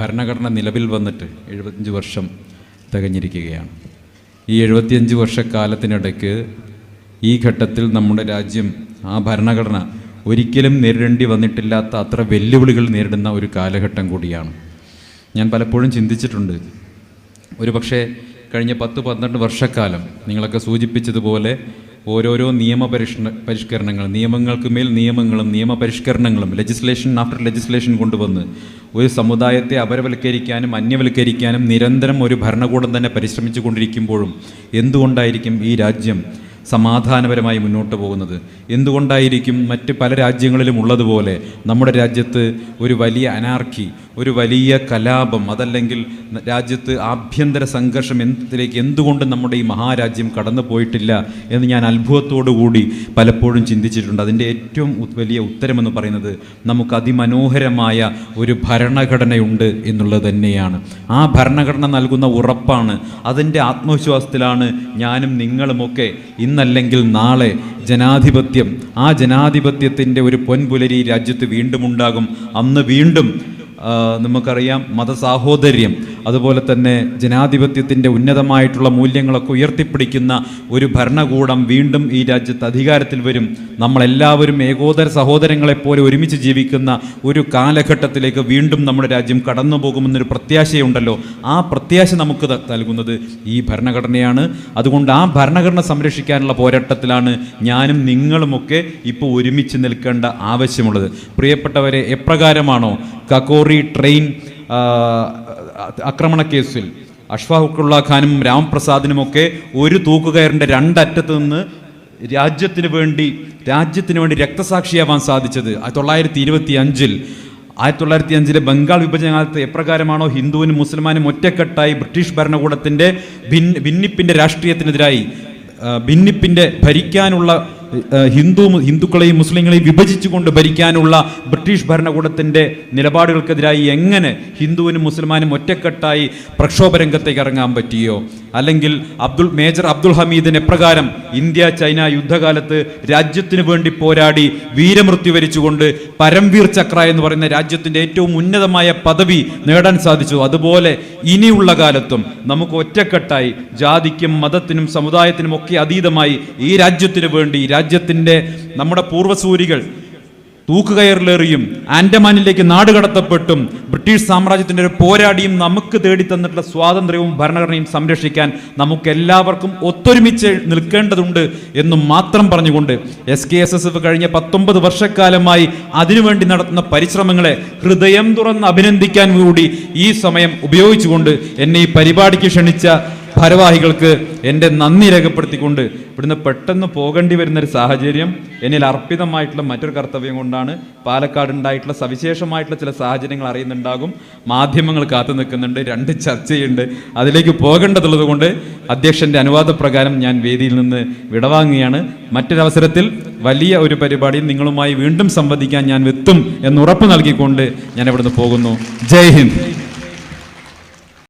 ഭരണഘടന നിലവിൽ വന്നിട്ട് 75 വർഷം തികഞ്ഞിരിക്കുകയാണ്. ഈ 75 വർഷക്കാലത്തിനിടയ്ക്ക് ഈ ഘട്ടത്തിൽ നമ്മുടെ രാജ്യം ആ ഭരണഘടന ഒരിക്കലും നേരിടേണ്ടി വന്നിട്ടില്ലാത്ത അത്ര വെല്ലുവിളികൾ നേരിടുന്ന ഒരു കാലഘട്ടം കൂടിയാണ്. ഞാൻ പലപ്പോഴും ചിന്തിച്ചിട്ടുണ്ട്, ഒരു പക്ഷേ കഴിഞ്ഞ 10-12 വർഷക്കാലം നിങ്ങളൊക്കെ സൂചിപ്പിച്ചതുപോലെ ഓരോരോ പരിഷ്കരണങ്ങൾ, നിയമങ്ങൾക്ക് മേൽ നിയമങ്ങളും നിയമപരിഷ്കരണങ്ങളും, ലെജിസ്ലേഷൻ ആഫ്റ്റർ ലെജിസ്ലേഷൻ കൊണ്ടുവന്ന് ഒരു സമുദായത്തെ അപരവൽക്കരിക്കാനും അന്യവൽക്കരിക്കാനും നിരന്തരം ഒരു ഭരണകൂടം തന്നെ പരിശ്രമിച്ചു കൊണ്ടിരിക്കുമ്പോഴും എന്തുകൊണ്ടായിരിക്കും ഈ രാജ്യം സമാധാനപരമായി മുന്നോട്ട് പോകുന്നത്? എന്തുകൊണ്ടായിരിക്കും മറ്റ് പല രാജ്യങ്ങളിലും ഉള്ളതുപോലെ നമ്മുടെ രാജ്യത്ത് ഒരു വലിയ അനാർക്കി, ഒരു വലിയ കലാപം, അതല്ലെങ്കിൽ രാജ്യത്ത് ആഭ്യന്തര സംഘർഷം എന്തുകൊണ്ട് നമ്മുടെ ഈ മഹാരാജ്യം കടന്നു പോയിട്ടില്ല എന്ന് ഞാൻ അത്ഭുതത്തോടുകൂടി പലപ്പോഴും ചിന്തിച്ചിട്ടുണ്ട്. അതിൻ്റെ ഏറ്റവും വലിയ ഉത്തരമെന്ന് പറയുന്നത് നമുക്ക് അതിമനോഹരമായ ഒരു ഭരണഘടനയുണ്ട് എന്നുള്ളത് തന്നെയാണ്. ആ ഭരണഘടന നൽകുന്ന ഉറപ്പാണ്, അതിൻ്റെ ആത്മവിശ്വാസത്തിലാണ് ഞാനും നിങ്ങളുമൊക്കെ ഇന്നല്ലെങ്കിൽ നാളെ ജനാധിപത്യം, ആ ജനാധിപത്യത്തിൻ്റെ ഒരു പൊൻപുലരി രാജ്യത്ത് വീണ്ടും ഉണ്ടാകും. അന്ന് വീണ്ടും നമുക്കറിയാം മതസാഹോദര്യം, അതുപോലെ തന്നെ ജനാധിപത്യത്തിൻ്റെ ഉന്നതമായിട്ടുള്ള മൂല്യങ്ങളൊക്കെ ഉയർത്തിപ്പിടിക്കുന്ന ഒരു ഭരണകൂടം വീണ്ടും ഈ രാജ്യത്ത് അധികാരത്തിൽ വരും. നമ്മളെല്ലാവരും ഏകോദര സഹോദരങ്ങളെപ്പോലെ ഒരുമിച്ച് ജീവിക്കുന്ന ഒരു കാലഘട്ടത്തിലേക്ക് വീണ്ടും നമ്മുടെ രാജ്യം കടന്നു പോകുമെന്നൊരു പ്രത്യാശയുണ്ടല്ലോ. ആ പ്രത്യാശ നമുക്ക് നൽകുന്നത് ഈ ഭരണഘടനയാണ്. അതുകൊണ്ട് ആ ഭരണഘടന സംരക്ഷിക്കാനുള്ള പോരാട്ടത്തിലാണ് ഞാനും നിങ്ങളുമൊക്കെ ഇപ്പോൾ ഒരുമിച്ച് നിൽക്കേണ്ട ആവശ്യമുള്ളത്. പ്രിയപ്പെട്ടവരെ, എപ്രകാരമാണോ കക്കോറി ട്രെയിൻ ആക്രമണ കേസിൽ അഷ്ഫാഖുള്ള ഖാനും രാംപ്രസാദിനുമൊക്കെ ഒരു തൂക്കുകയറിൻ്റെ രണ്ടറ്റത്ത് നിന്ന് രാജ്യത്തിന് വേണ്ടി രക്തസാക്ഷിയാവാൻ സാധിച്ചത് 1925 ബംഗാൾ വിഭജനകാലത്ത് എപ്രകാരമാണോ ഹിന്ദുവിനും മുസ്ലിമാനും ഒറ്റക്കെട്ടായി ബ്രിട്ടീഷ് ഭരണകൂടത്തിൻ്റെ ഭിന്നിപ്പിൻ്റെ രാഷ്ട്രീയത്തിനെതിരായി ഭരിക്കാനുള്ള ഹിന്ദുക്കളെയും മുസ്ലിങ്ങളെയും വിഭജിച്ചുകൊണ്ട് ഭരിക്കാനുള്ള ബ്രിട്ടീഷ് ഭരണകൂടത്തിൻ്റെ നിലപാടുകൾക്കെതിരായി എങ്ങനെ ഹിന്ദുവിനും മുസ്ലിമാനും ഒറ്റക്കെട്ടായി പ്രക്ഷോഭരംഗത്തേക്ക് ഇറങ്ങാൻ പറ്റിയോ, അല്ലെങ്കിൽ മേജർ അബ്ദുൽ ഹമീദിന് എപ്രകാരം ഇന്ത്യ ചൈന യുദ്ധകാലത്ത് രാജ്യത്തിന് വേണ്ടി പോരാടി വീരമൃത്യു വരിച്ചുകൊണ്ട് പരംവീർ ചക്ര എന്ന് പറയുന്ന രാജ്യത്തിൻ്റെ ഏറ്റവും ഉന്നതമായ പദവി നേടാൻ സാധിച്ചു, അതുപോലെ ഇനിയുള്ള കാലത്തും നമുക്ക് ഒറ്റക്കെട്ടായി ജാതിക്കും മതത്തിനും സമുദായത്തിനും ഒക്കെ അതീതമായി ഈ രാജ്യത്തിന് വേണ്ടി രാജ്യത്തിൻ്റെ നമ്മുടെ പൂർവ്വസൂരികൾ തൂക്കുകയറിലേറിയും ആൻഡമാനിലേക്ക് നാടുകടത്തപ്പെട്ടും ബ്രിട്ടീഷ് സാമ്രാജ്യത്തിൻ്റെ ഒരു പോരാടിയും നമുക്ക് തേടിത്തന്നിട്ടുള്ള സ്വാതന്ത്ര്യവും ഭരണഘടനയും സംരക്ഷിക്കാൻ നമുക്കെല്ലാവർക്കും ഒത്തൊരുമിച്ച് നിൽക്കേണ്ടതുണ്ട് എന്നും മാത്രം പറഞ്ഞുകൊണ്ട് SKSSF കഴിഞ്ഞ 19 വർഷക്കാലമായി അതിനുവേണ്ടി നടത്തുന്ന പരിശ്രമങ്ങളെ ഹൃദയം തുറന്ന് അഭിനന്ദിക്കാൻ കൂടി ഈ സമയം ഉപയോഗിച്ചുകൊണ്ട് എന്നെ ഈ പരിപാടിക്ക് ക്ഷണിച്ച ഭാരവാഹികൾക്ക് എൻ്റെ നന്ദി രേഖപ്പെടുത്തിക്കൊണ്ട് ഇവിടുന്ന് പെട്ടെന്ന് പോകേണ്ടി വരുന്നൊരു സാഹചര്യം എന്നിൽ അർപ്പിതമായിട്ടുള്ള മറ്റൊരു കർത്തവ്യം കൊണ്ടാണ്. പാലക്കാട് ഉണ്ടായിട്ടുള്ള സവിശേഷമായിട്ടുള്ള ചില സാഹചര്യങ്ങൾ അറിയുന്നുണ്ടാകും, മാധ്യമങ്ങൾ കാത്തു നിൽക്കുന്നുണ്ട്, 2 ചർച്ചയുണ്ട്, അതിലേക്ക് പോകേണ്ടതുള്ളത് കൊണ്ട് അധ്യക്ഷൻ്റെ അനുവാദപ്രകാരം ഞാൻ വേദിയിൽ നിന്ന് വിടവാങ്ങുകയാണ്. മറ്റൊരവസരത്തിൽ വലിയ ഒരു പരിപാടിയിൽ നിങ്ങളുമായി വീണ്ടും സംവദിക്കാൻ ഞാൻ എത്തും എന്ന് ഉറപ്പ് നൽകിക്കൊണ്ട് ഞാൻ ഇവിടുന്ന് പോകുന്നു. ജയ് ഹിന്ദ്.